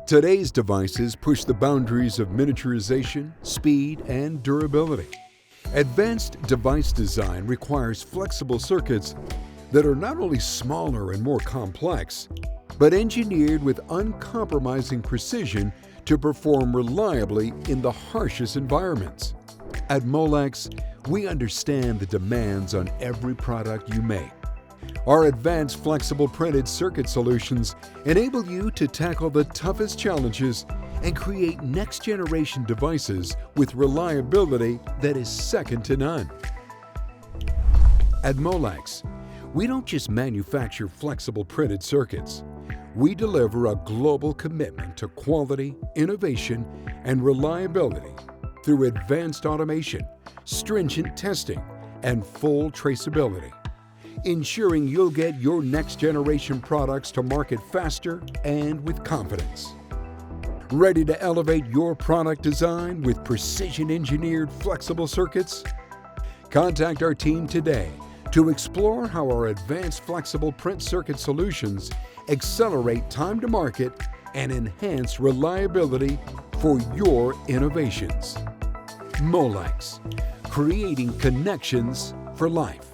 Today's devices push the boundaries of miniaturization, speed, and durability. Advanced device design requires flexible circuits that are not only smaller and more complex, but engineered with uncompromising precision to perform reliably in the harshest environments. At Molex, we understand the demands on every product you make. Our advanced flexible printed circuit solutions enable you to tackle the toughest challenges and create next-generation devices with reliability that is second to none. At Molex, we don't just manufacture flexible printed circuits. We deliver a global commitment to quality, innovation, and reliability through advanced automation, stringent testing, and full traceability, ensuring you'll get your next-generation products to market faster and with confidence. Ready to elevate your product design with precision-engineered flexible circuits? Contact our team today to explore how our advanced flexible print circuit solutions accelerate time to market and enhance reliability for your innovations. Molex, creating connections for life.